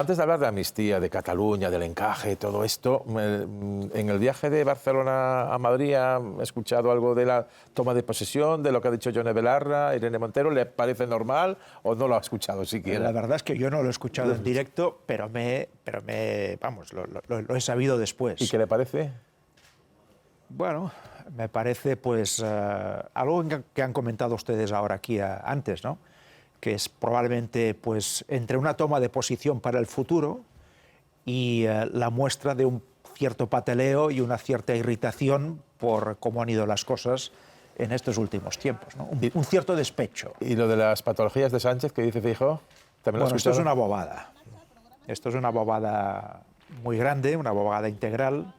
antes de hablar de amnistía, de Cataluña, del encaje, todo esto, en el viaje de Barcelona a Madrid he escuchado algo de la toma de posesión, de lo que ha dicho Yone Belarra, Irene Montero. ¿Le parece normal o no lo ha escuchado siquiera? La verdad es que yo no lo he escuchado en directo, pero vamos, lo he sabido después. ¿Y qué le parece? Bueno, me parece pues algo que han comentado ustedes ahora aquí antes, ¿no? Que es probablemente pues entre una toma de posición para el futuro y la muestra de un cierto pateleo y una cierta irritación por cómo han ido las cosas en estos últimos tiempos, ¿no? Un cierto despecho. ¿Y lo de las patologías de Sánchez que dice Feijóo? ¿También lo has Bueno, esto escuchado? es una bobada. Esto es una bobada muy grande, una bobada integral,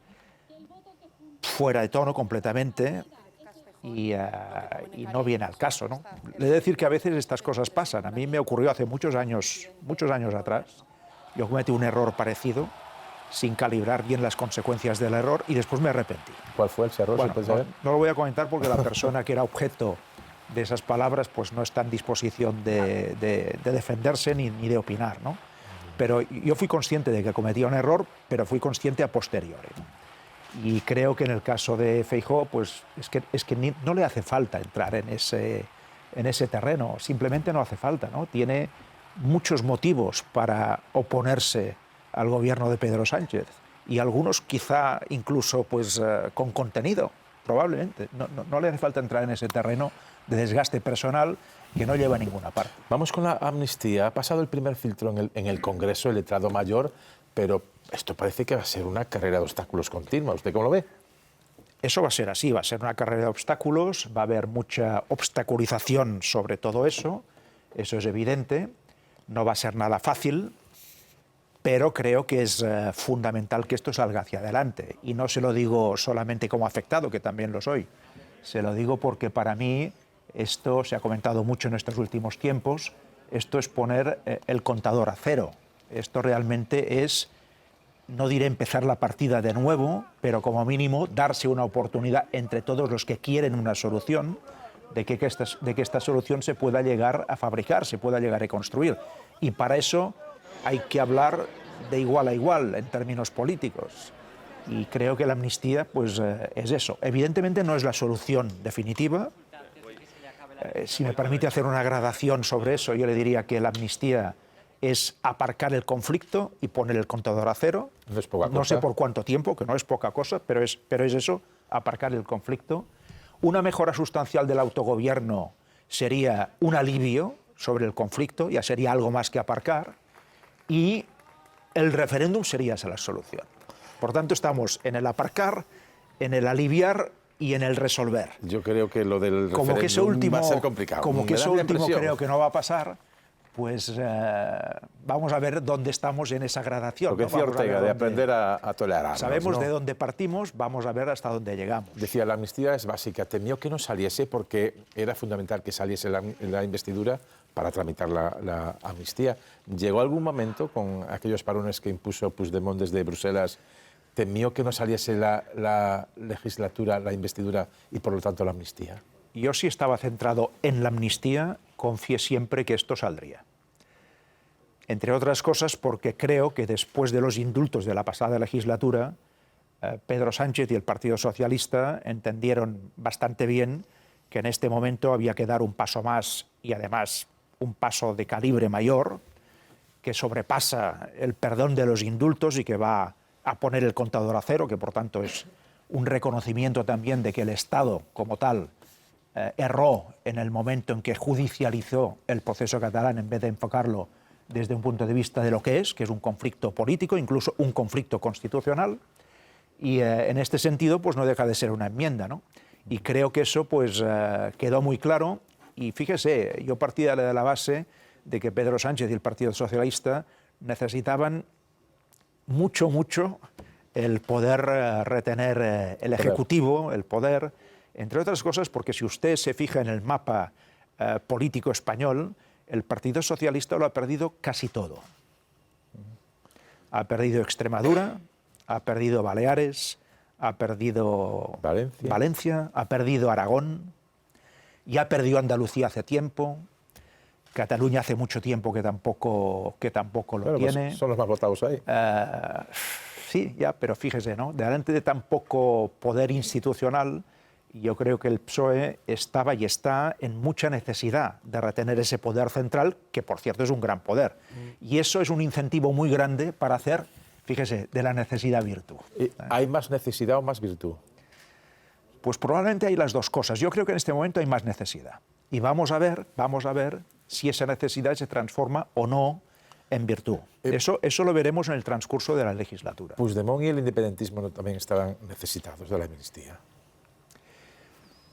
fuera de tono completamente y no viene al caso, ¿no? Le he de decir que a veces estas cosas pasan. A mí me ocurrió hace muchos años atrás. Yo cometí un error parecido sin calibrar bien las consecuencias del error y después me arrepentí. ¿Cuál fue ese error? Bueno, ¿Se puede saber? no lo voy a comentar porque la persona que era objeto de esas palabras pues no está en disposición de defenderse ni de opinar, ¿no? Pero yo fui consciente de que cometía un error, pero fui consciente a posteriori, ¿no? Y creo que en el caso de Feijóo, pues es que no le hace falta entrar en ese terreno, simplemente no hace falta, ¿no? Tiene muchos motivos para oponerse al gobierno de Pedro Sánchez y algunos quizá incluso pues con contenido, probablemente. No le hace falta entrar en ese terreno de desgaste personal que no lleva a ninguna parte. Vamos con la amnistía. Ha pasado el primer filtro en el Congreso, el letrado mayor, pero esto parece que va a ser una carrera de obstáculos continua. ¿Usted cómo lo ve? Eso va a ser así, va a ser una carrera de obstáculos, va a haber mucha obstaculización sobre todo eso es evidente, no va a ser nada fácil, pero creo que es fundamental que esto salga hacia adelante. Y no se lo digo solamente como afectado, que también lo soy, se lo digo porque para mí esto se ha comentado mucho en estos últimos tiempos, esto es poner el contador a cero. Esto realmente es, no diré empezar la partida de nuevo, pero como mínimo darse una oportunidad entre todos los que quieren una solución, de que esta solución se pueda llegar a fabricar, se pueda llegar a construir. Y para eso hay que hablar de igual a igual en términos políticos. Y creo que la amnistía pues, es eso. Evidentemente no es la solución definitiva. Si me permite hacer una gradación sobre eso, yo le diría que la amnistía es aparcar el conflicto y poner el contador a cero. No es poca cosa. No sé por cuánto tiempo, que no es poca cosa, pero es eso, aparcar el conflicto. Una mejora sustancial del autogobierno sería un alivio sobre el conflicto, ya sería algo más que aparcar, y el referéndum sería esa la solución. Por tanto, estamos en el aparcar, en el aliviar y en el resolver. Yo creo que lo del como que eso último, va a ser complicado. Como que eso último creo que no va a pasar, pues vamos a ver dónde estamos en esa gradación. Lo que decía Ortega, de aprender a tolerar. Sabemos de dónde partimos, vamos a ver hasta dónde llegamos. Decía, la amnistía es básica. Temió que no saliese porque era fundamental que saliese la investidura para tramitar la amnistía. ¿Llegó algún momento con aquellos parones que impuso Puigdemont desde Bruselas, temió que no saliese la legislatura, la investidura y por lo tanto la amnistía? Yo sí estaba centrado en la amnistía, confié siempre que esto saldría. Entre otras cosas porque creo que después de los indultos de la pasada legislatura, Pedro Sánchez y el Partido Socialista entendieron bastante bien que en este momento había que dar un paso más y además un paso de calibre mayor, que sobrepasa el perdón de los indultos y que va a poner el contador a cero, que por tanto es un reconocimiento también de que el Estado como tal erró en el momento en que judicializó el proceso catalán en vez de enfocarlo desde un punto de vista de lo que es un conflicto político, incluso un conflicto constitucional, y en este sentido pues no deja de ser una enmienda, ¿no? Y creo que eso pues quedó muy claro, y fíjese, yo partía de la base de que Pedro Sánchez y el Partido Socialista necesitaban mucho el poder retener el Ejecutivo, el poder, entre otras cosas porque si usted se fija en el mapa político español, el Partido Socialista lo ha perdido casi todo. Ha perdido Extremadura, ha perdido Baleares, ha perdido Valencia, ha perdido Aragón, ya perdió Andalucía hace tiempo. Cataluña hace mucho tiempo que tampoco lo Bueno, pues tiene. son los más votados ahí. Sí, ya, pero fíjese, ¿no? Delante de tan poco poder institucional, yo creo que el PSOE estaba y está en mucha necesidad de retener ese poder central, que por cierto es un gran poder. Y eso es un incentivo muy grande para hacer, fíjese, de la necesidad virtud. ¿Hay más necesidad o más virtud? Pues probablemente hay las dos cosas. Yo creo que en este momento hay más necesidad. Y vamos a ver si esa necesidad se transforma o no en virtud. Eso lo veremos en el transcurso de la legislatura. Puigdemont y el independentismo también estaban necesitados de la amnistía.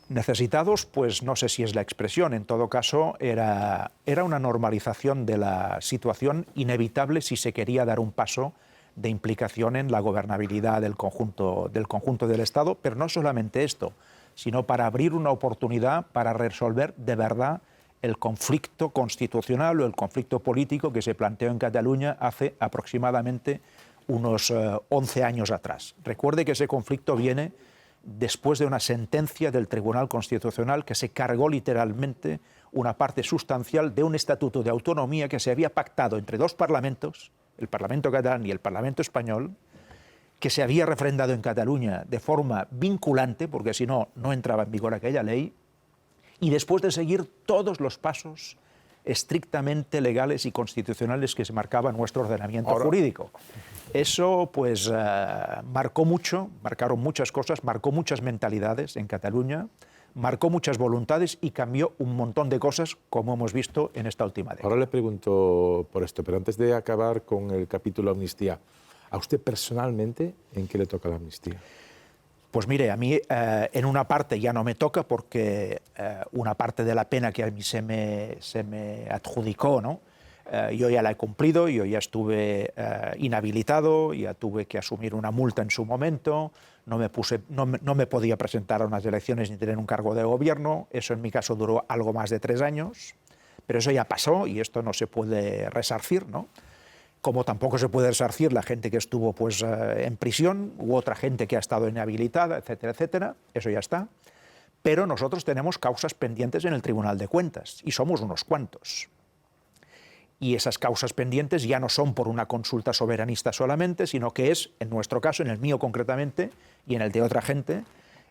Necesitados, pues no sé si es la expresión. En todo caso, era una normalización de la situación inevitable si se quería dar un paso de implicación en la gobernabilidad del conjunto del Estado, pero no solamente esto, sino para abrir una oportunidad para resolver de verdad el conflicto constitucional o el conflicto político que se planteó en Cataluña hace aproximadamente unos 11 años atrás. Recuerde que ese conflicto viene después de una sentencia del Tribunal Constitucional que se cargó literalmente una parte sustancial de un estatuto de autonomía que se había pactado entre dos parlamentos, el Parlamento catalán y el Parlamento español, que se había refrendado en Cataluña de forma vinculante, porque si no, no entraba en vigor aquella ley, y después de seguir todos los pasos estrictamente legales y constitucionales que se marcaba nuestro ordenamiento jurídico. Eso pues marcó mucho, marcaron muchas cosas, marcó muchas mentalidades en Cataluña, marcó muchas voluntades y cambió un montón de cosas, como hemos visto en esta última década. Ahora le pregunto por esto, pero antes de acabar con el capítulo amnistía, ¿a usted personalmente en qué le toca la amnistía? Pues mire, a mí en una parte ya no me toca porque una parte de la pena que a mí se me adjudicó, ¿no? Yo ya la he cumplido, yo ya estuve inhabilitado, ya tuve que asumir una multa en su momento, no me podía presentar a unas elecciones ni tener un cargo de gobierno, eso en mi caso duró algo más de 3 años, pero eso ya pasó y esto no se puede resarcir, ¿no? Como tampoco se puede resarcir la gente que estuvo pues, en prisión u otra gente que ha estado inhabilitada, etcétera, etcétera, eso ya está. Pero nosotros tenemos causas pendientes en el Tribunal de Cuentas y somos unos cuantos. Y esas causas pendientes ya no son por una consulta soberanista solamente, sino que es, en nuestro caso, en el mío concretamente y en el de otra gente,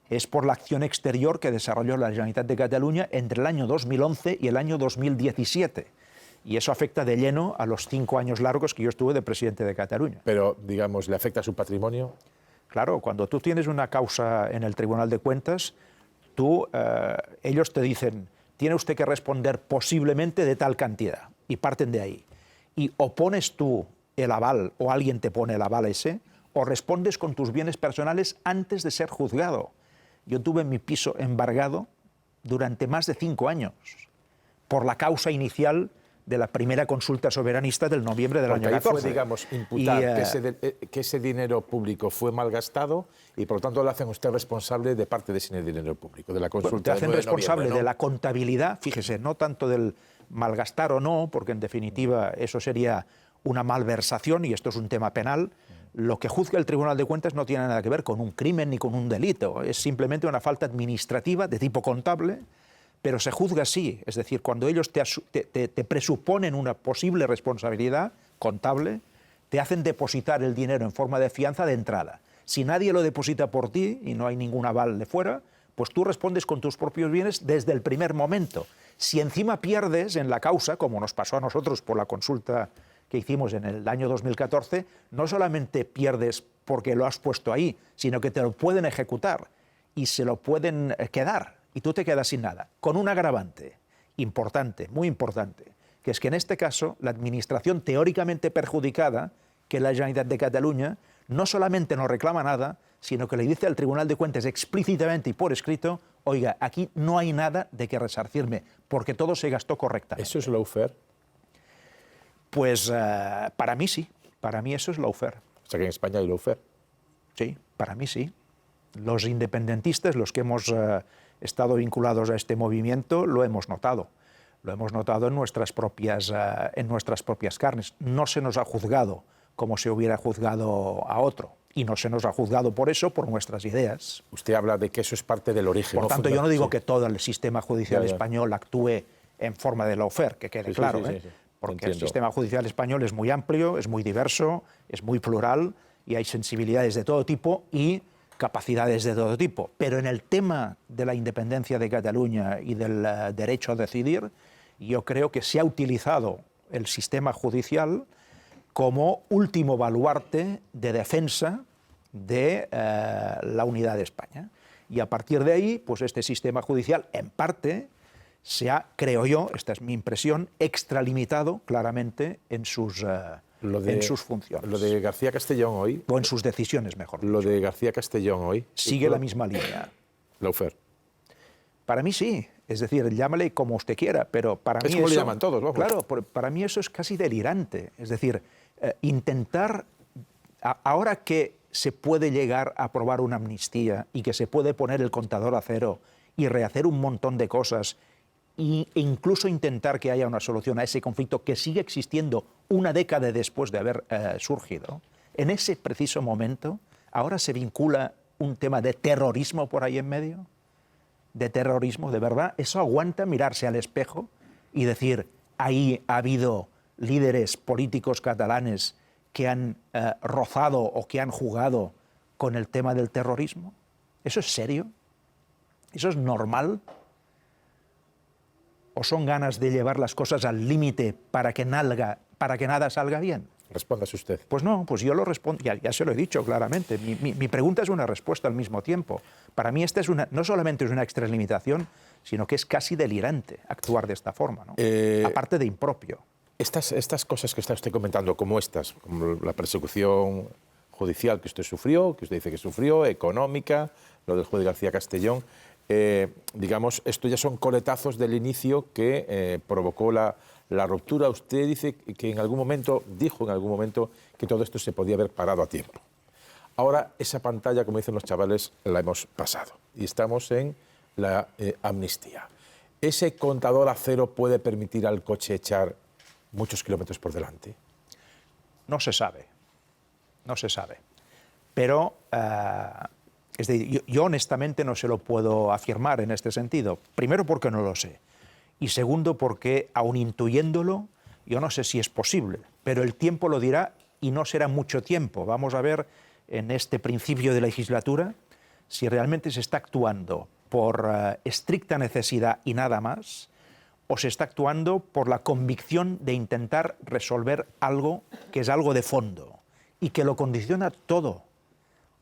es por la acción exterior que desarrolló la Generalitat de Cataluña entre el año 2011 y el año 2017. Y eso afecta de lleno a los 5 años largos que yo estuve de presidente de Cataluña. Pero, digamos, ¿le afecta a su patrimonio? Claro, cuando tú tienes una causa en el Tribunal de Cuentas, ellos te dicen, tiene usted que responder posiblemente de tal cantidad, y parten de ahí. Y o pones tú el aval, o alguien te pone el aval ese, o respondes con tus bienes personales antes de ser juzgado. Yo tuve mi piso embargado durante más de 5 años, por la causa inicial de la primera consulta soberanista del noviembre del año 14. Fue, digamos, imputar que ese dinero público fue malgastado y, por lo tanto, lo hacen usted responsable de parte de ese dinero público, de la consulta. Bueno, te hacen responsable, ¿no?, de la contabilidad, fíjese, no tanto del malgastar o no, porque en definitiva eso sería una malversación y esto es un tema penal. Lo que juzga el Tribunal de Cuentas no tiene nada que ver con un crimen ni con un delito, es simplemente una falta administrativa de tipo contable, pero se juzga así, es decir, cuando ellos te presuponen una posible responsabilidad contable, te hacen depositar el dinero en forma de fianza de entrada. Si nadie lo deposita por ti y no hay ningún aval de fuera, pues tú respondes con tus propios bienes desde el primer momento. Si encima pierdes en la causa, como nos pasó a nosotros por la consulta que hicimos en el año 2014, no solamente pierdes porque lo has puesto ahí, sino que te lo pueden ejecutar y se lo pueden quedar. Y tú te quedas sin nada, con un agravante importante, muy importante, que es que en este caso la administración teóricamente perjudicada, que es la Generalitat de Cataluña, no solamente no reclama nada, sino que le dice al Tribunal de Cuentas explícitamente y por escrito, oiga, aquí no hay nada de que resarcirme, porque todo se gastó correctamente. ¿Eso es lawfare? Pues para mí sí, para mí eso es lawfare. O sea que en España hay lawfare. Sí, para mí sí. Los independentistas, los que hemos estado vinculados a este movimiento, lo hemos notado. Lo hemos notado en nuestras propias carnes. No se nos ha juzgado como se hubiera juzgado a otro. Y no se nos ha juzgado por eso, por nuestras ideas. Usted habla de que eso es parte del origen. Por tanto, yo no digo que todo el sistema judicial español actúe en forma de lawfare, que quede claro, sí, sí. Porque Entiendo. el sistema judicial español es muy amplio, es muy diverso, es muy plural y hay sensibilidades de todo tipo y capacidades de todo tipo. Pero en el tema de la independencia de Cataluña y del derecho a decidir, yo creo que se ha utilizado el sistema judicial como último baluarte de defensa de la unidad de España. Y a partir de ahí, pues este sistema judicial, en parte, se ha, creo yo, esta es mi impresión, extralimitado claramente en sus funciones. Lo de García Castellón hoy... O en sus decisiones, mejor dicho. Lo de García Castellón hoy... Sigue la misma línea. Lawfare. Para mí sí. Es decir, llámale como usted quiera, pero para mí Es como eso... le llaman todos, vamos. Claro, para mí eso es casi delirante. Es decir, intentar... Ahora que se puede llegar a aprobar una amnistía y que se puede poner el contador a cero y rehacer un montón de cosas e incluso intentar que haya una solución a ese conflicto que sigue existiendo una década después de haber surgido, en ese preciso momento, ahora se vincula un tema de terrorismo por ahí en medio, de terrorismo, de verdad, eso aguanta mirarse al espejo y decir, ahí ha habido líderes políticos catalanes que han rozado o que han jugado con el tema del terrorismo. ¿Eso es serio? ¿Eso es normal? ¿O son ganas de llevar las cosas al límite para que nada salga bien? Respóndase usted. Pues no, pues yo lo respondo, ya se lo he dicho claramente. Mi pregunta es una respuesta al mismo tiempo. Para mí esta es no solamente es una extralimitación, sino que es casi delirante actuar de esta forma, ¿no? Aparte de impropio. Estas cosas que está usted comentando, como la persecución judicial que usted sufrió, que usted dice que sufrió, económica, lo del juez García Castellón, digamos, esto ya son coletazos del inicio que provocó la ruptura. Usted dice que dijo en algún momento que todo esto se podía haber parado a tiempo. Ahora esa pantalla, como dicen los chavales, la hemos pasado y estamos en la amnistía. ¿Ese contador a cero puede permitir al coche echar muchos kilómetros por delante? No se sabe. Pero es decir, yo honestamente no se lo puedo afirmar en este sentido. Primero porque no lo sé. Y segundo porque, aun intuyéndolo, yo no sé si es posible. Pero el tiempo lo dirá y no será mucho tiempo. Vamos a ver en este principio de legislatura si realmente se está actuando por estricta necesidad y nada más, o se está actuando por la convicción de intentar resolver algo que es algo de fondo y que lo condiciona todo.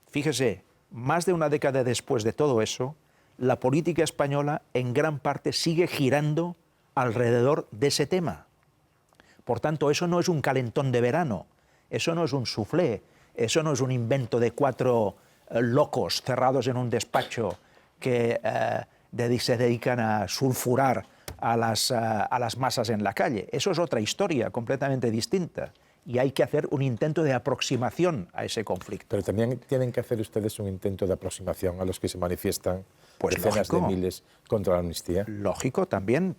Fíjese, más de una década después de todo eso, la política española en gran parte sigue girando alrededor de ese tema. Por tanto, eso no es un calentón de verano, eso no es un soufflé, eso no es un invento de 4 locos cerrados en un despacho que se dedican a sulfurar a las masas en la calle. Eso es otra historia completamente distinta y hay que hacer un intento de aproximación a ese conflicto. Pero también tienen que hacer ustedes un intento de aproximación a los que se manifiestan pues decenas lógico, de miles contra la amnistía. Lógico, también.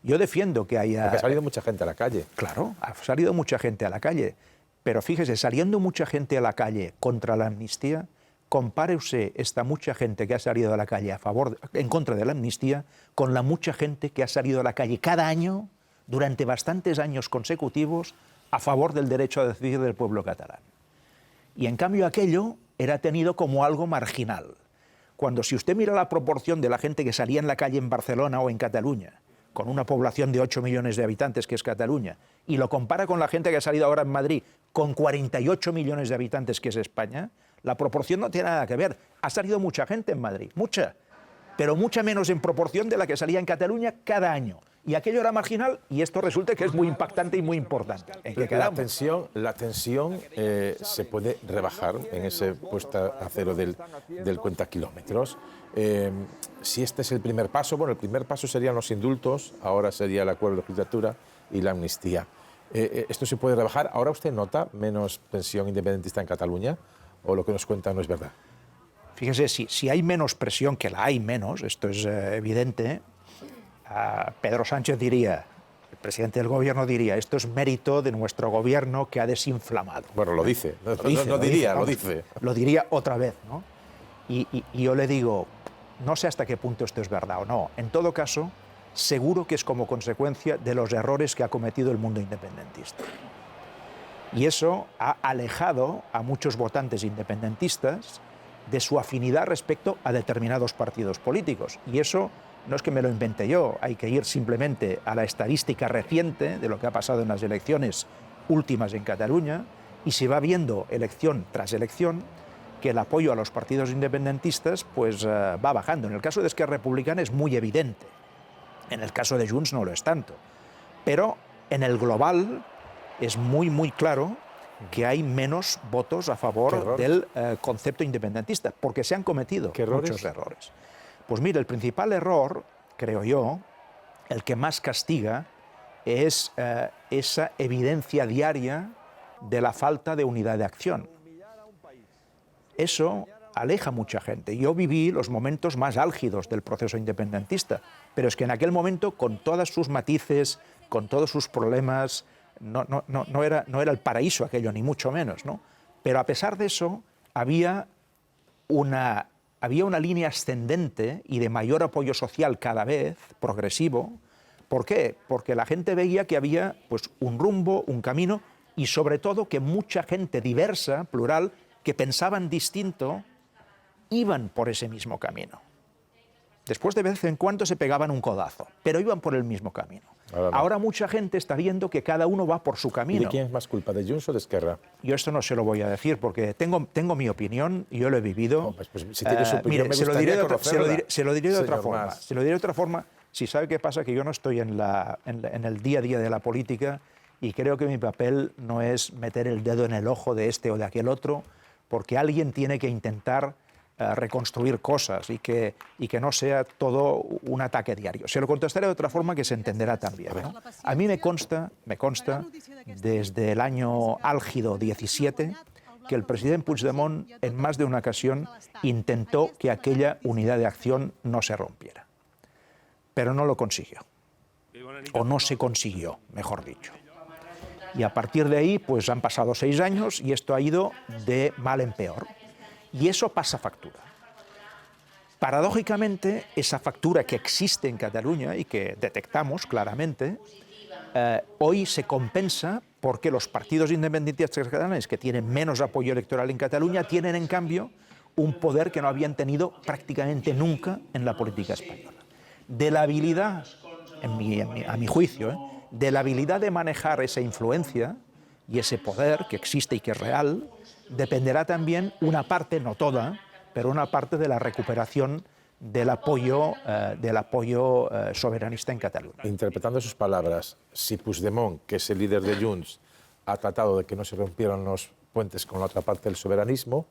Yo defiendo que haya... Porque ha salido mucha gente a la calle. Claro, ha salido mucha gente a la calle. Pero fíjese, saliendo mucha gente a la calle contra la amnistía, compare usted esta mucha gente que ha salido a la calle en contra de la amnistía con la mucha gente que ha salido a la calle cada año durante bastantes años consecutivos a favor del derecho a decidir del pueblo catalán. Y en cambio aquello era tenido como algo marginal. Cuando si usted mira la proporción de la gente que salía en la calle en Barcelona o en Cataluña, con una población de 8 millones de habitantes que es Cataluña, y lo compara con la gente que ha salido ahora en Madrid con 48 millones de habitantes que es España, la proporción no tiene nada que ver. Ha salido mucha gente en Madrid, mucha, pero mucha menos en proporción de la que salía en Cataluña cada año. Y aquello era marginal y esto resulta que es muy impactante y muy importante. ¿En qué quedamos? La tensión se puede rebajar en ese puesta a cero del cuenta kilómetros. Si este es el primer paso, bueno, el primer paso serían los indultos, ahora sería el acuerdo de legislatura y la amnistía. ¿Esto se puede rebajar? ¿Ahora usted nota menos presión independentista en Cataluña o lo que nos cuenta no es verdad? Fíjese, si hay menos presión, que la hay menos, esto es evidente, Pedro Sánchez diría, el presidente del gobierno diría, esto es mérito de nuestro gobierno que ha desinflamado. Bueno, lo dice. Lo diría otra vez, ¿no? Y yo le digo, no sé hasta qué punto esto es verdad o no. En todo caso, seguro que es como consecuencia de los errores que ha cometido el mundo independentista. Y eso ha alejado a muchos votantes independentistas de su afinidad respecto a determinados partidos políticos. Y eso no es que me lo invente yo, hay que ir simplemente a la estadística reciente de lo que ha pasado en las elecciones últimas en Cataluña, y se va viendo elección tras elección que el apoyo a los partidos independentistas pues, va bajando. En el caso de Esquerra Republicana es muy evidente, en el caso de Junts no lo es tanto, pero en el global es muy claro que hay menos votos a favor del concepto independentista, porque se han cometido muchos errores. Pues mire, el principal error, creo yo, el que más castiga, es esa evidencia diaria de la falta de unidad de acción. Eso aleja a mucha gente. Yo viví los momentos más álgidos del proceso independentista, pero es que en aquel momento, con todos sus matices, con todos sus problemas, no era el paraíso aquello, ni mucho menos, ¿no? Pero a pesar de eso, había una línea ascendente y de mayor apoyo social cada vez, progresivo. ¿Por qué? Porque la gente veía que había pues, un rumbo, un camino, y sobre todo que mucha gente diversa, plural, que pensaban distinto, iban por ese mismo camino. Después de vez en cuando se pegaban un codazo, pero iban por el mismo camino. Ahora mucha gente está viendo que cada uno va por su camino. ¿Y de quién es más culpa, de Junts o de Esquerra? Yo esto no se lo voy a decir porque tengo mi opinión y yo lo he vivido. No, pues si tiene su opinión, mire, se lo diré de otra forma. Se lo diré de otra forma. Si sabe qué pasa, que yo no estoy en el día a día de la política y creo que mi papel no es meter el dedo en el ojo de este o de aquel otro, porque alguien tiene que intentar reconstruir cosas y que no sea todo un ataque diario. Se lo contestaré de otra forma que se entenderá también, ¿no? A mí me consta desde el año álgido 17 que el presidente Puigdemont en más de una ocasión intentó que aquella unidad de acción no se rompiera. Pero no lo consiguió. O no se consiguió, mejor dicho. Y a partir de ahí pues han pasado 6 años y esto ha ido de mal en peor. Y eso pasa factura. Paradójicamente, esa factura que existe en Cataluña y que detectamos claramente, hoy se compensa porque los partidos independentistas catalanes que tienen menos apoyo electoral en Cataluña tienen, en cambio, un poder que no habían tenido prácticamente nunca en la política española. De la habilidad, a mi juicio, de la habilidad de manejar esa influencia y ese poder que existe y que es real, dependerá también una parte, no toda, pero una parte de la recuperación del apoyo soberanista en Cataluña. Interpretando sus palabras, si Puigdemont, que es el líder de Junts, ha tratado de que no se rompieran los puentes con la otra parte del soberanismo,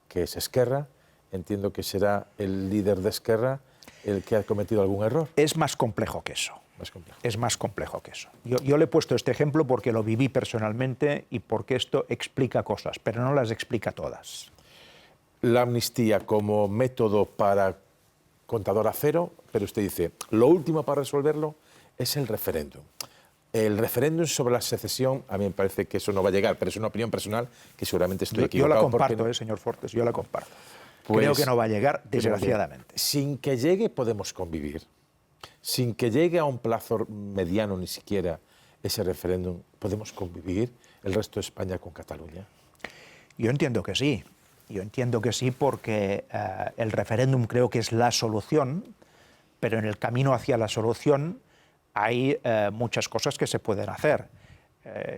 que es Esquerra, entiendo que será el líder de Esquerra el que ha cometido algún error. Es más complejo que eso. Es más complejo que eso. Yo le he puesto este ejemplo porque lo viví personalmente y porque esto explica cosas, pero no las explica todas. La amnistía como método para contador a cero, pero usted dice, lo último para resolverlo es el referéndum. El referéndum sobre la secesión, a mí me parece que eso no va a llegar, pero es una opinión personal que seguramente estoy equivocado. Yo la comparto, señor Fortes, yo la comparto. Pues, creo que no va a llegar, desgraciadamente. Sin que llegue podemos convivir. Sin que llegue a un plazo mediano ni siquiera ese referéndum, ¿podemos convivir el resto de España con Cataluña? Yo entiendo que sí. Yo entiendo que sí porque el referéndum creo que es la solución, pero en el camino hacia la solución hay muchas cosas que se pueden hacer.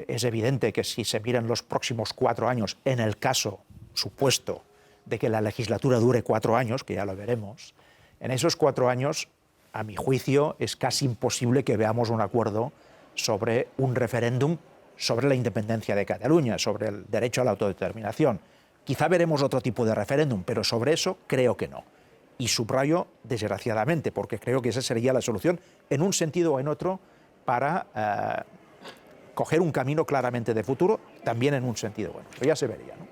Es evidente que si se miran los próximos 4 años, en el caso supuesto de que la legislatura dure 4 años, que ya lo veremos, en esos 4 años, a mi juicio, es casi imposible que veamos un acuerdo sobre un referéndum sobre la independencia de Cataluña, sobre el derecho a la autodeterminación. Quizá veremos otro tipo de referéndum, pero sobre eso creo que no. Y subrayo desgraciadamente, porque creo que esa sería la solución, en un sentido o en otro, para coger un camino claramente de futuro, también en un sentido bueno. Eso ya se vería, ¿no?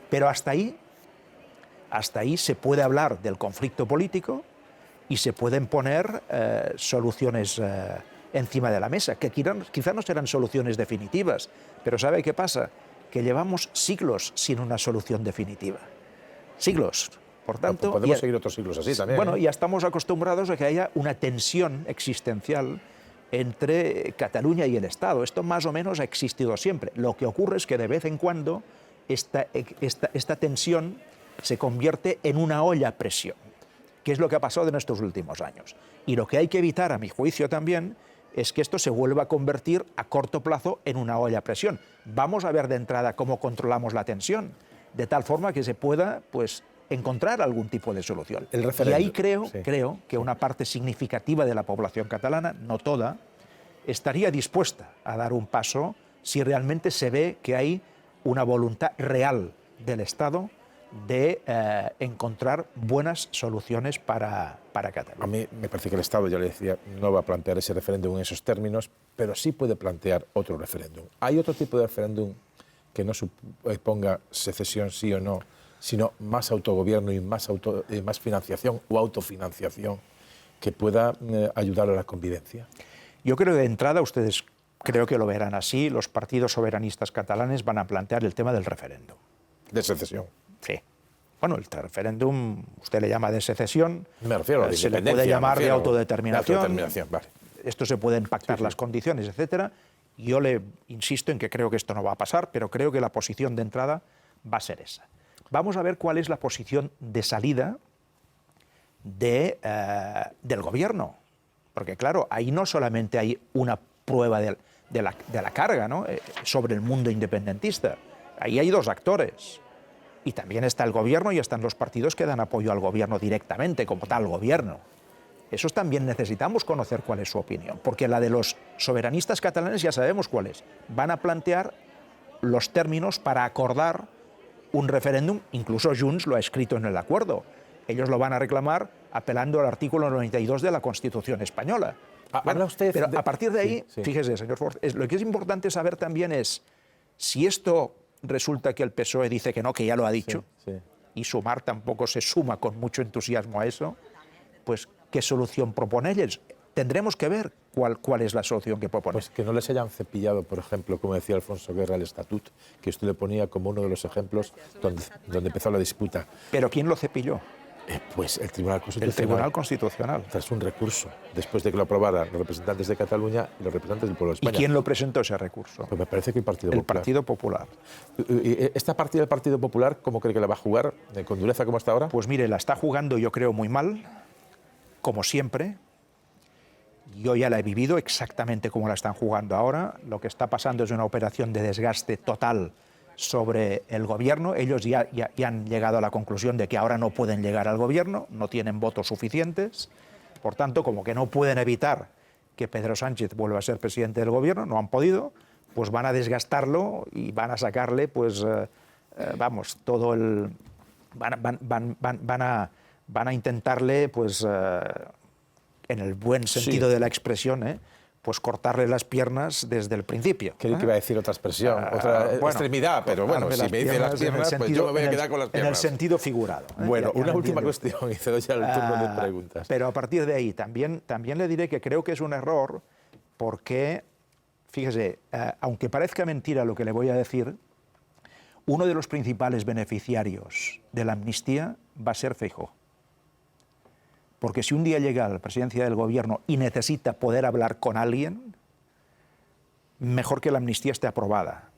Pero hasta ahí se puede hablar del conflicto político y se pueden poner soluciones encima de la mesa, que quizá no serán soluciones definitivas, pero ¿sabe qué pasa? Que llevamos siglos sin una solución definitiva. Siglos. Por tanto, podemos seguir otros siglos así también. Bueno, ya estamos acostumbrados a que haya una tensión existencial entre Cataluña y el Estado. Esto más o menos ha existido siempre. Lo que ocurre es que de vez en cuando esta tensión se convierte en una olla a presión, que es lo que ha pasado en estos últimos años. Y lo que hay que evitar, a mi juicio también, es que esto se vuelva a convertir a corto plazo en una olla a presión. Vamos a ver de entrada cómo controlamos la tensión, de tal forma que se pueda, pues, encontrar algún tipo de solución. Y ahí creo que una parte significativa de la población catalana, no toda, estaría dispuesta a dar un paso si realmente se ve que hay una voluntad real del Estado de encontrar buenas soluciones para Cataluña. A mí me parece que el Estado, ya le decía, no va a plantear ese referéndum en esos términos, pero sí puede plantear otro referéndum. ¿Hay otro tipo de referéndum que no suponga secesión sí o no, sino más autogobierno y más financiación o autofinanciación que pueda ayudar a la convivencia? Yo creo que de entrada, ustedes creo que lo verán así, los partidos soberanistas catalanes van a plantear el tema del referéndum. De secesión. Sí. Bueno, el referéndum, usted le llama de secesión, me refiero a la se le puede llamar de autodeterminación, vale. Esto se pueden pactar las condiciones, etcétera. Yo le insisto en que creo que esto no va a pasar, pero creo que la posición de entrada va a ser esa. Vamos a ver cuál es la posición de salida del gobierno. Porque claro, ahí no solamente hay una prueba de la carga, ¿no?, sobre el mundo independentista. Ahí hay dos actores. Y también está el gobierno y están los partidos que dan apoyo al gobierno directamente, como tal gobierno. Esos también necesitamos conocer cuál es su opinión. Porque la de los soberanistas catalanes ya sabemos cuál es. Van a plantear los términos para acordar un referéndum, incluso Junts lo ha escrito en el acuerdo. Ellos lo van a reclamar apelando al artículo 92 de la Constitución española. Bueno, pero a partir de ahí, fíjese, señor Ford, lo que es importante saber también es si esto resulta que el PSOE dice que no, que ya lo ha dicho, y Sumar tampoco se suma con mucho entusiasmo a eso, pues ¿qué solución propone ellos? Tendremos que ver cuál es la solución que propone. Pues que no les hayan cepillado, por ejemplo, como decía Alfonso Guerra, el Estatut, que usted le ponía como uno de los ejemplos donde empezó la disputa. ¿Pero quién lo cepilló? Pues el Tribunal Constitucional. El Tribunal Constitucional. Tras un recurso, después de que lo aprobaran los representantes de Cataluña y los representantes del pueblo de España. ¿Y quién lo presentó ese recurso? Pues me parece que el Partido Popular. El Partido Popular. ¿Esta partida del Partido Popular, cómo cree que la va a jugar? ¿Con dureza como hasta ahora? Pues mire, la está jugando yo creo muy mal, como siempre. Yo ya la he vivido exactamente como la están jugando ahora. Lo que está pasando es una operación de desgaste total sobre el gobierno. Ellos ya han llegado a la conclusión de que ahora no pueden llegar al gobierno, no tienen votos suficientes. Por tanto, como que no pueden evitar que Pedro Sánchez vuelva a ser presidente del gobierno, no han podido, pues van a desgastarlo y van a sacarle, pues, vamos, todo el... Van a intentarle, pues, en el buen sentido de la expresión, pues cortarle las piernas desde el principio. Creí que iba a decir otra expresión, otra extremidad, pero bueno, si me dice las piernas, pues yo me voy a quedar con las piernas. En el sentido figurado. Bueno, una última cuestión, y cedo ya el turno de preguntas. Pero a partir de ahí, también le diré que creo que es un error, porque, fíjese, aunque parezca mentira lo que le voy a decir, uno de los principales beneficiarios de la amnistía va a ser Feijóo. Porque si un día llega a la presidencia del gobierno y necesita poder hablar con alguien, mejor que la amnistía esté aprobada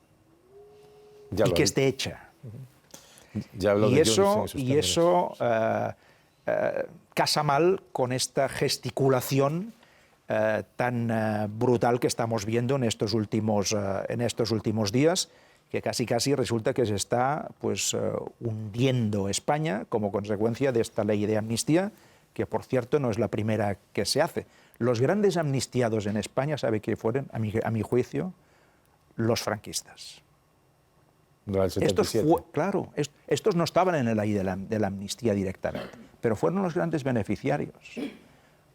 y que esté hecha. Y eso casa mal con esta gesticulación tan brutal que estamos viendo en estos últimos días, que casi resulta que se está, pues, hundiendo España como consecuencia de esta ley de amnistía, que por cierto no es la primera que se hace. Los grandes amnistiados en España, ¿sabe qué fueron, a mi juicio? Los franquistas. Estos no estaban en la ley de la amnistía directamente, pero fueron los grandes beneficiarios,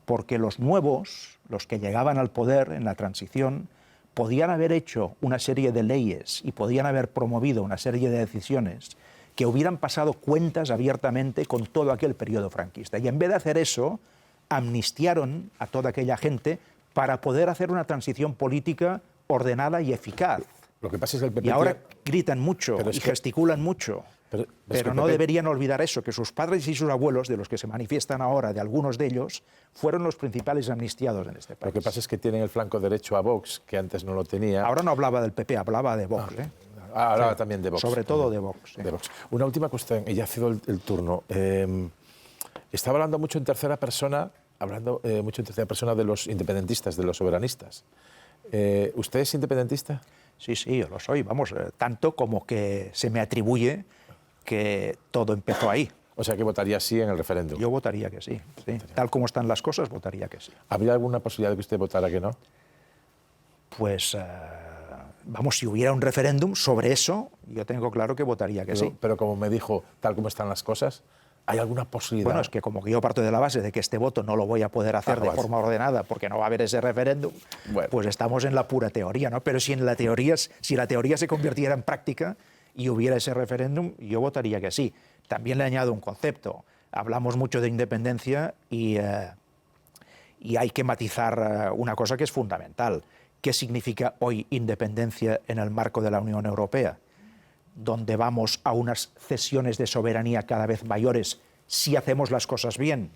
porque los nuevos, los que llegaban al poder en la transición, podían haber hecho una serie de leyes y podían haber promovido una serie de decisiones que hubieran pasado cuentas abiertamente con todo aquel periodo franquista. Y en vez de hacer eso, amnistiaron a toda aquella gente para poder hacer una transición política ordenada y eficaz. Lo que pasa es que el PP y ahora gritan mucho y gesticulan mucho. Pero no deberían olvidar eso, que sus padres y sus abuelos, de los que se manifiestan ahora, de algunos de ellos, fueron los principales amnistiados en este país. Lo que pasa es que tienen el flanco derecho a Vox, que antes no lo tenía. Ahora no hablaba del PP, hablaba de Vox. Hablaba también de Vox. Sobre todo de Vox. De Vox. Una última cuestión, y ya cedo el turno. Estaba hablando mucho en tercera persona, de los independentistas, de los soberanistas. ¿Usted es independentista? Sí, yo lo soy, vamos, tanto como que se me atribuye que todo empezó ahí. O sea, que votaría sí en el referéndum. Yo votaría que sí. Tal como están las cosas, votaría que sí. ¿Habría alguna posibilidad de que usted votara que no? Pues, vamos, si hubiera un referéndum sobre eso, yo tengo claro que votaría que sí. Pero como me dijo, tal como están las cosas, ¿hay alguna posibilidad? Bueno, es que como que yo parto de la base de que este voto no lo voy a poder hacer de forma ordenada porque no va a haber ese referéndum, pues estamos en la pura teoría, ¿no? Pero si la teoría se convirtiera en práctica y hubiera ese referéndum, yo votaría que sí. También le añado un concepto. Hablamos mucho de independencia y hay que matizar una cosa que es fundamental. ¿Qué significa hoy independencia en el marco de la Unión Europea? Donde vamos a unas cesiones de soberanía cada vez mayores si hacemos las cosas bien.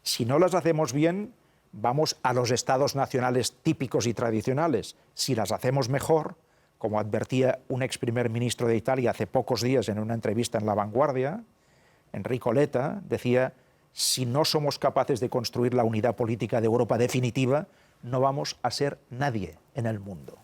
Si no las hacemos bien, vamos a los estados nacionales típicos y tradicionales. Si las hacemos mejor, como advertía un ex primer ministro de Italia hace pocos días en una entrevista en La Vanguardia, Enrico Letta, decía: si no somos capaces de construir la unidad política de Europa definitiva, no vamos a ser nadie en el mundo.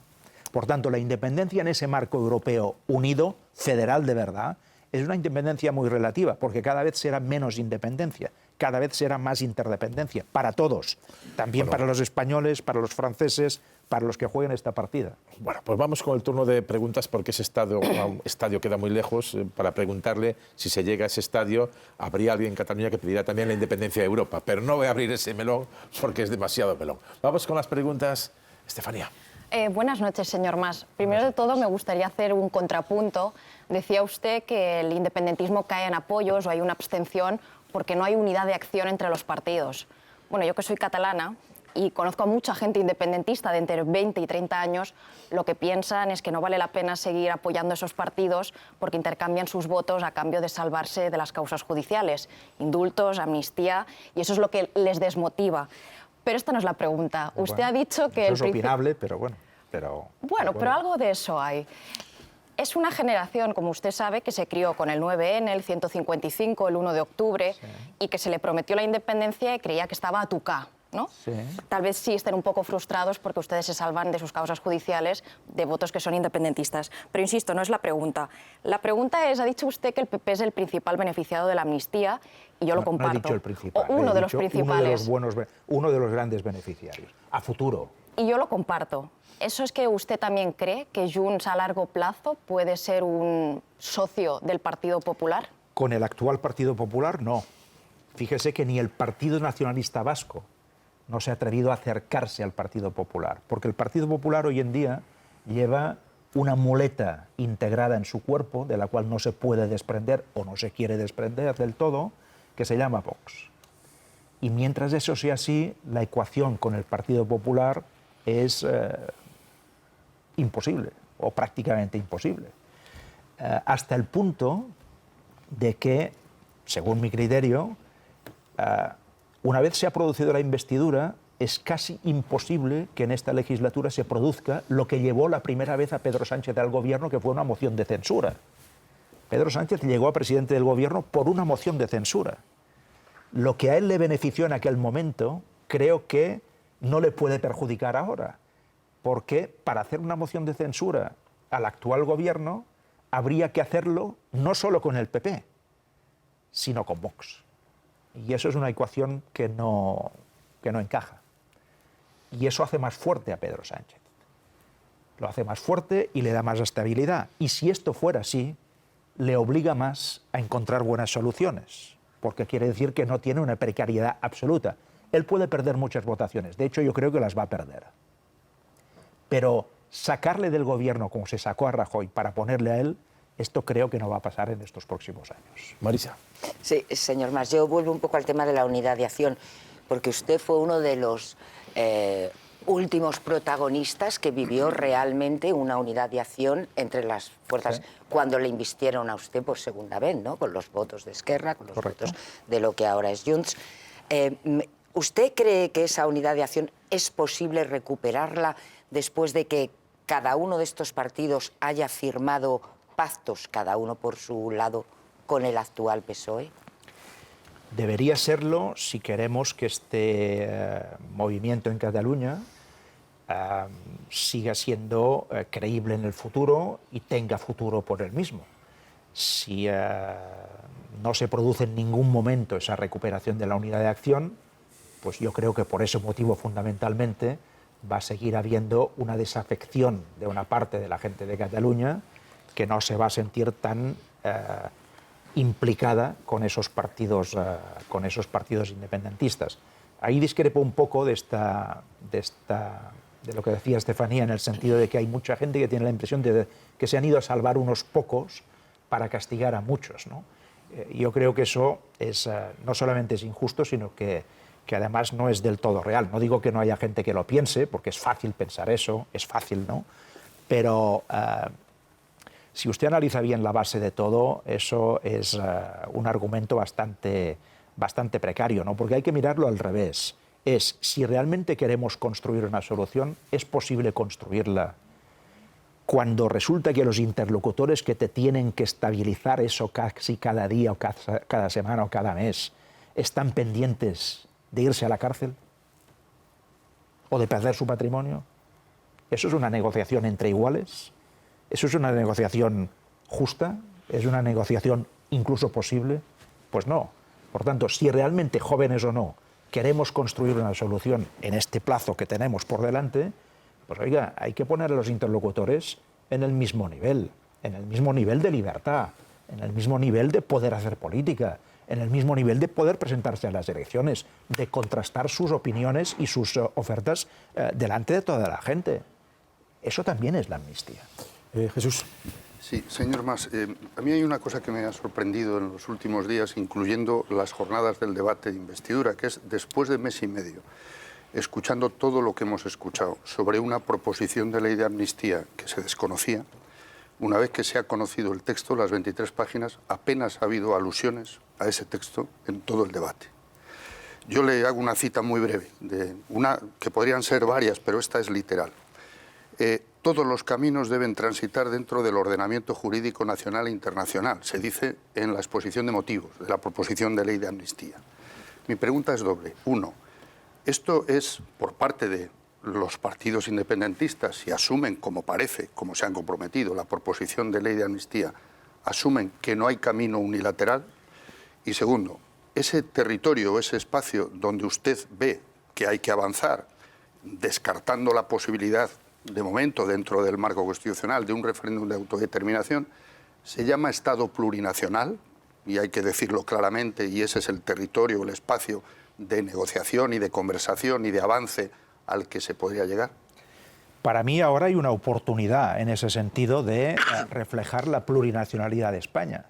Por tanto, la independencia en ese marco europeo unido, federal de verdad, es una independencia muy relativa, porque cada vez será menos independencia, cada vez será más interdependencia, para todos, también para los españoles, para los franceses, para los que jueguen esta partida. Bueno, pues vamos con el turno de preguntas, porque ese estadio queda muy lejos. Para preguntarle, si se llega a ese estadio, habría alguien en Cataluña que pediría también la independencia de Europa, pero no voy a abrir ese melón porque es demasiado melón. Vamos con las preguntas. Estefanía. Buenas noches, señor Mas. Primero de todo, me gustaría hacer un contrapunto. Decía usted que el independentismo cae en apoyos o hay una abstención porque no hay unidad de acción entre los partidos. Bueno, yo que soy catalana y conozco a mucha gente independentista de entre 20 y 30 años, lo que piensan es que no vale la pena seguir apoyando esos partidos porque intercambian sus votos a cambio de salvarse de las causas judiciales, indultos, amnistía, y eso es lo que les desmotiva. Pero esta no es la pregunta. Usted ha dicho que... Eso es opinable, pero bueno. Pero algo de eso hay. Es una generación, como usted sabe, que se crió con el 9N, el 155, el 1 de octubre, y que se le prometió la independencia y creía que estaba a tucá, ¿no? Sí. Tal vez sí estén un poco frustrados porque ustedes se salvan de sus causas judiciales de votos que son independentistas. Pero insisto, no es la pregunta. La pregunta es, ha dicho usted que el PP es el principal beneficiado de la amnistía, y yo lo comparto. No he dicho el principal. O uno de los principales. Uno de los grandes beneficiarios. A futuro. Y yo lo comparto. ¿Eso es que usted también cree que Junts a largo plazo puede ser un socio del Partido Popular? Con el actual Partido Popular, no. Fíjese que ni el Partido Nacionalista Vasco no se ha atrevido a acercarse al Partido Popular, porque el Partido Popular hoy en día lleva una muleta integrada en su cuerpo, de la cual no se puede desprender o no se quiere desprender del todo, que se llama Vox. Y mientras eso sea así, la ecuación con el Partido Popular es imposible, o prácticamente imposible. Hasta el punto de que, según mi criterio, una vez se ha producido la investidura, es casi imposible que en esta legislatura se produzca lo que llevó la primera vez a Pedro Sánchez al gobierno, que fue una moción de censura. Pedro Sánchez llegó a presidente del gobierno por una moción de censura. Lo que a él le benefició en aquel momento, creo que no le puede perjudicar ahora, porque para hacer una moción de censura al actual gobierno habría que hacerlo no solo con el PP, sino con Vox. Y eso es una ecuación que no encaja. Y eso hace más fuerte a Pedro Sánchez. Lo hace más fuerte y le da más estabilidad. Y si esto fuera así, le obliga más a encontrar buenas soluciones, porque quiere decir que no tiene una precariedad absoluta. Él puede perder muchas votaciones, de hecho yo creo que las va a perder. Pero sacarle del gobierno como se sacó a Rajoy para ponerle a él, esto creo que no va a pasar en estos próximos años. Marisa. Sí, señor Mas, yo vuelvo un poco al tema de la unidad de acción, porque usted fue uno de los últimos protagonistas que vivió realmente una unidad de acción entre las fuerzas, Sí. cuando le invistieron a usted por segunda vez, ¿no? Con los votos de Esquerra, con los Correcto. votos de lo que ahora es Junts. ¿Usted cree que esa unidad de acción es posible recuperarla después de que cada uno de estos partidos haya firmado pactos, cada uno por su lado, con el actual PSOE? Debería serlo si queremos que este movimiento en Cataluña siga siendo creíble en el futuro y tenga futuro por él mismo. Si no se produce en ningún momento esa recuperación de la unidad de acción, pues yo creo que por ese motivo fundamentalmente va a seguir habiendo una desafección de una parte de la gente de Cataluña que no se va a sentir tan implicada con esos partidos independentistas. Ahí discrepo un poco de lo que decía Estefanía, en el sentido de que hay mucha gente que tiene la impresión de que se han ido a salvar unos pocos para castigar a muchos, ¿no? Yo creo que eso no solamente es injusto, sino que además no es del todo real. No digo que no haya gente que lo piense, porque es fácil pensar eso, es fácil, ¿no? Pero si usted analiza bien la base de todo, eso es un argumento bastante precario, ¿no? Porque hay que mirarlo al revés. Es, si realmente queremos construir una solución, ¿es posible construirla cuando resulta que los interlocutores que te tienen que estabilizar eso casi cada día o cada semana o cada mes están pendientes de irse a la cárcel o de perder su patrimonio? ¿Eso es una negociación entre iguales? ¿Eso es una negociación justa? ¿Es una negociación incluso posible? Pues no. Por tanto, si realmente, jóvenes o no, queremos construir una solución en este plazo que tenemos por delante, pues oiga, hay que poner a los interlocutores en el mismo nivel de libertad, en el mismo nivel de poder hacer política, en el mismo nivel de poder presentarse a las elecciones, de contrastar sus opiniones y sus ofertas delante de toda la gente. Eso también es la amnistía. Jesús. Sí, señor Mas, a mí hay una cosa que me ha sorprendido en los últimos días, incluyendo las jornadas del debate de investidura, que es después de mes y medio, escuchando todo lo que hemos escuchado sobre una proposición de ley de amnistía que se desconocía. Una vez que se ha conocido el texto, las 23 páginas, apenas ha habido alusiones a ese texto en todo el debate. Yo le hago una cita muy breve, que podrían ser varias, pero esta es literal. Todos los caminos deben transitar dentro del ordenamiento jurídico nacional e internacional, se dice en la exposición de motivos de la proposición de ley de amnistía. Mi pregunta es doble. Uno, esto es por parte de los partidos independentistas, si asumen, como parece, como se han comprometido, la proposición de ley de amnistía, asumen que no hay camino unilateral. Y segundo, ese territorio, ese espacio donde usted ve que hay que avanzar, descartando la posibilidad, de momento, dentro del marco constitucional, de un referéndum de autodeterminación, se llama Estado plurinacional, y hay que decirlo claramente, y ese es el territorio, el espacio de negociación y de conversación y de avance al que se podría llegar. Para mí ahora hay una oportunidad en ese sentido de reflejar la plurinacionalidad de España.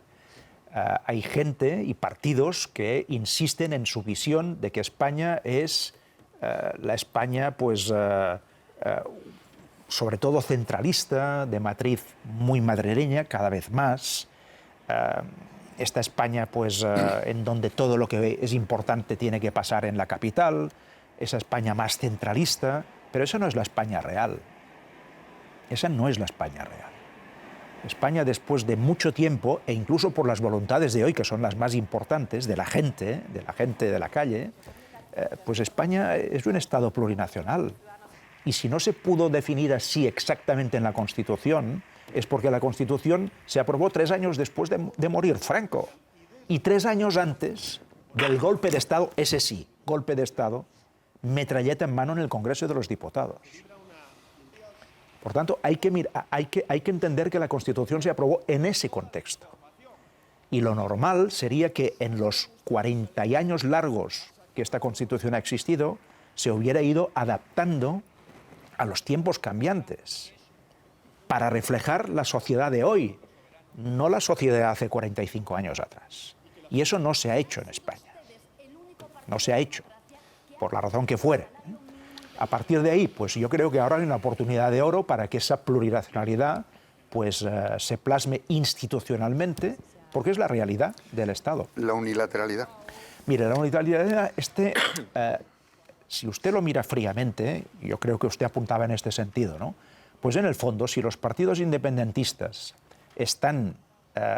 Hay gente y partidos que insisten en su visión de que España es la España, pues, sobre todo centralista, de matriz muy madrileña, cada vez más. Esta España, pues, en donde todo lo que es importante tiene que pasar en la capital, esa España más centralista, pero esa no es la España real. Esa no es la España real. España, después de mucho tiempo, e incluso por las voluntades de hoy, que son las más importantes, de la gente de la calle, pues España es un Estado plurinacional. Y si no se pudo definir así exactamente en la Constitución, es porque la Constitución se aprobó 3 años después de morir Franco. Y 3 años antes del golpe de Estado, ese sí, golpe de Estado, metralleta en mano en el Congreso de los Diputados. Por tanto, hay que entender que la Constitución se aprobó en ese contexto. Y lo normal sería que en los 40 años largos que esta Constitución ha existido, se hubiera ido adaptando a los tiempos cambiantes para reflejar la sociedad de hoy, no la sociedad de hace 45 años atrás. Y eso no se ha hecho en España. No se ha hecho, por la razón que fuere. A partir de ahí, pues yo creo que ahora hay una oportunidad de oro para que esa plurinacionalidad pues, se plasme institucionalmente, porque es la realidad del Estado. La unilateralidad. Mire, la unilateralidad, si usted lo mira fríamente, yo creo que usted apuntaba en este sentido, ¿no? Pues en el fondo, si los partidos independentistas están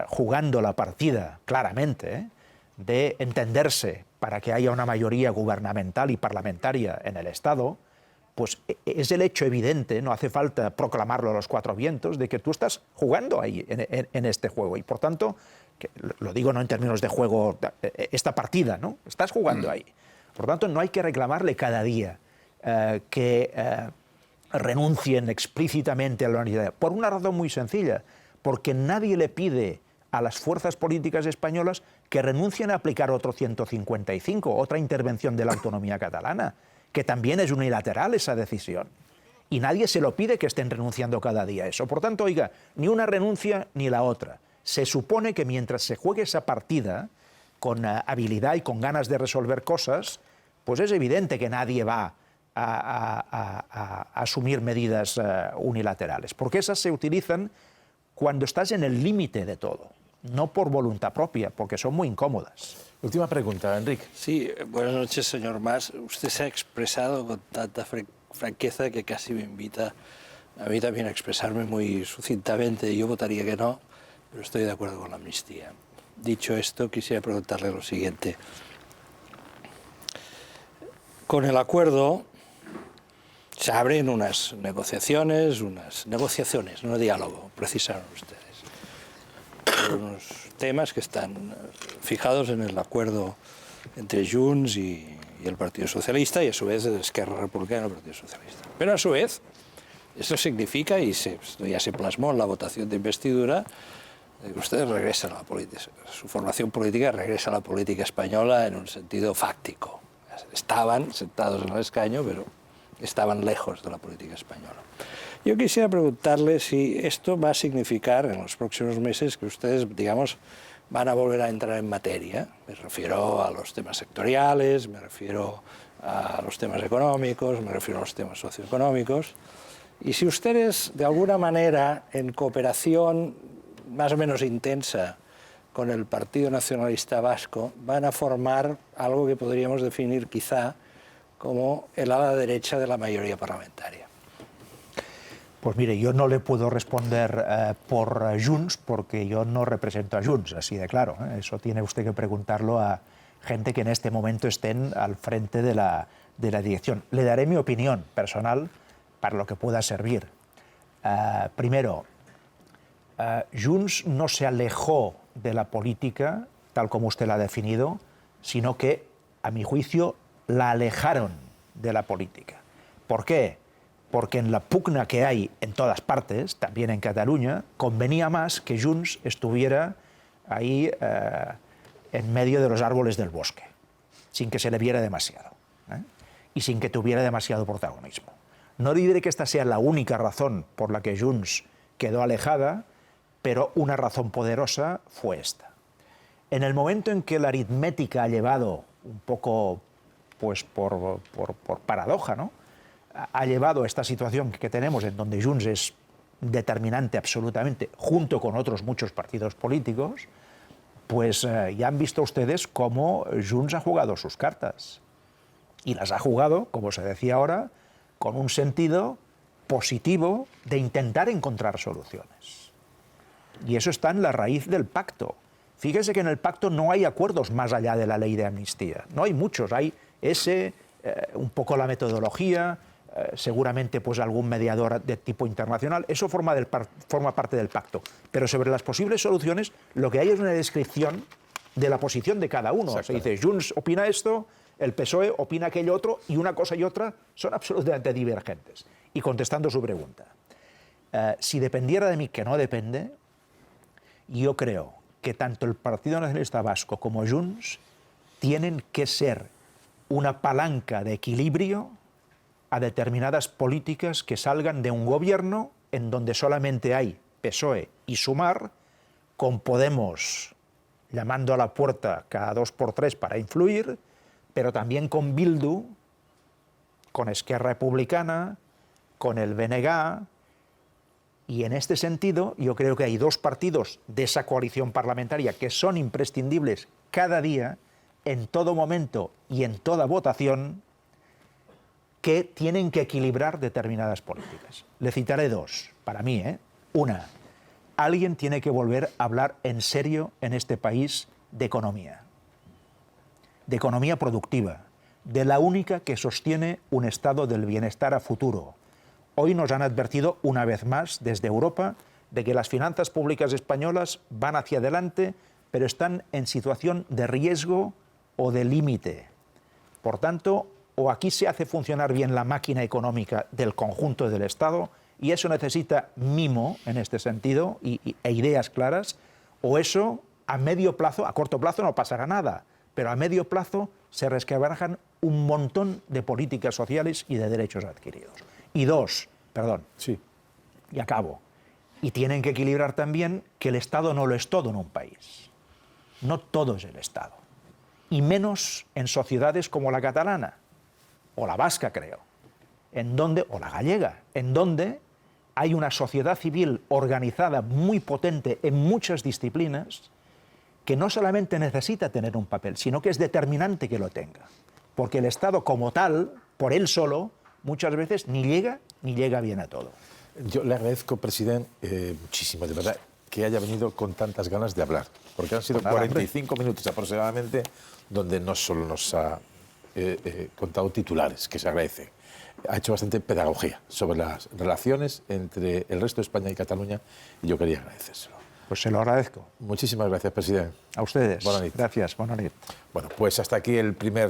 jugando la partida claramente de entenderse para que haya una mayoría gubernamental y parlamentaria en el Estado, pues es el hecho evidente, no hace falta proclamarlo a los cuatro vientos, de que tú estás jugando ahí en este juego. Y por tanto, que lo digo no en términos de juego, esta partida, ¿no? Estás jugando ahí. Por tanto, no hay que reclamarle cada día que renuncien explícitamente a la unidad. Por una razón muy sencilla, porque nadie le pide a las fuerzas políticas españolas que renuncien a aplicar otro 155, otra intervención de la autonomía catalana, que también es unilateral esa decisión. Y nadie se lo pide que estén renunciando cada día a eso. Por tanto, oiga, ni una renuncia ni la otra. Se supone que mientras se juegue esa partida, con habilidad y con ganas de resolver cosas, pues es evidente que nadie va a asumir medidas unilaterales, porque esas se utilizan cuando estás en el límite de todo, no por voluntad propia, porque son muy incómodas. Última pregunta, Enrique. Sí, buenas noches, señor Mas. Usted se ha expresado con tanta franqueza que casi me invita a mí también a expresarme muy sucintamente. Yo votaría que no, pero estoy de acuerdo con la amnistía. Dicho esto, quisiera preguntarle lo siguiente. Con el acuerdo se abren unas negociaciones, no diálogo, precisaron ustedes. Unos temas que están fijados en el acuerdo entre Junts y el Partido Socialista y a su vez Esquerra Republicana y el Partido Socialista. Pero a su vez, esto significa, y esto ya se plasmó en la votación de investidura, que ustedes regresan a la política, su formación política regresa a la política española en un sentido fáctico. Estaban sentados en el escaño, pero estaban lejos de la política española. Yo quisiera preguntarle si esto va a significar en los próximos meses que ustedes, digamos, van a volver a entrar en materia. Me refiero a los temas sectoriales, me refiero a los temas económicos, me refiero a los temas socioeconómicos. Y si ustedes, de alguna manera, en cooperación más o menos intensa con el Partido Nacionalista Vasco, van a formar algo que podríamos definir quizá como el ala derecha de la mayoría parlamentaria. Pues mire, yo no le puedo responder por Junts porque yo no represento a Junts, así de claro. Eso tiene usted que preguntarlo a gente que en este momento estén al frente de la dirección. Le daré mi opinión personal para lo que pueda servir. Primero, Junts no se alejó de la política, tal como usted la ha definido, sino que, a mi juicio, la alejaron de la política. ¿Por qué? Porque en la pugna que hay en todas partes, también en Cataluña, convenía más que Junts estuviera ahí en medio de los árboles del bosque, sin que se le viera demasiado, y sin que tuviera demasiado protagonismo. No diré que esta sea la única razón por la que Junts quedó alejada, pero una razón poderosa fue esta. En el momento en que la aritmética ha llevado, un poco pues por paradoja, ¿no?, ha llevado a esta situación que tenemos, en donde Junts es determinante absolutamente, junto con otros muchos partidos políticos, pues ya han visto ustedes cómo Junts ha jugado sus cartas. Y las ha jugado, como se decía ahora, con un sentido positivo de intentar encontrar soluciones. Y eso está en la raíz del pacto. Fíjese que en el pacto no hay acuerdos más allá de la ley de amnistía. No hay muchos. Hay un poco la metodología, seguramente pues algún mediador de tipo internacional. Eso forma parte del pacto. Pero sobre las posibles soluciones, lo que hay es una descripción de la posición de cada uno. Se dice, Junts opina esto, el PSOE opina aquello otro, y una cosa y otra son absolutamente divergentes. Y contestando su pregunta, si dependiera de mí, que no depende, yo creo que tanto el Partido Nacionalista Vasco como Junts tienen que ser una palanca de equilibrio a determinadas políticas que salgan de un gobierno en donde solamente hay PSOE y Sumar, con Podemos llamando a la puerta cada 2 por 3 para influir, pero también con Bildu con Esquerra Republicana, con el BNG, y en este sentido yo creo que hay dos partidos de esa coalición parlamentaria que son imprescindibles cada día, en todo momento y en toda votación, que tienen que equilibrar determinadas políticas. Le citaré dos, para mí. Una, alguien tiene que volver a hablar en serio en este país de economía productiva, de la única que sostiene un estado del bienestar a futuro. Hoy nos han advertido una vez más desde Europa de que las finanzas públicas españolas van hacia adelante, pero están en situación de riesgo o de límite. Por tanto, o aquí se hace funcionar bien la máquina económica del conjunto del Estado, y eso necesita mimo en este sentido e ideas claras, o eso a medio plazo, a corto plazo no pasará nada, pero a medio plazo se resquebrajan un montón de políticas sociales y de derechos adquiridos. Y dos, Sí. y acabo, y tienen que equilibrar también que el Estado no lo es todo en un país. No todo es el Estado. Y menos en sociedades como la catalana, o la vasca, creo, o la gallega, en donde hay una sociedad civil organizada muy potente en muchas disciplinas que no solamente necesita tener un papel, sino que es determinante que lo tenga. Porque el Estado como tal, por él solo, muchas veces ni llega bien a todo. Yo le agradezco, presidente, muchísimo, de verdad, que haya venido con tantas ganas de hablar, porque han sido 45 minutos aproximadamente donde no solo nos ha contado titulares, que se agradece, ha hecho bastante pedagogía sobre las relaciones entre el resto de España y Cataluña, y yo quería agradecérselo. Pues se lo agradezco. Muchísimas gracias, presidente. A ustedes. Bona nit. Gracias. Bona nit. Bueno, pues hasta aquí el primer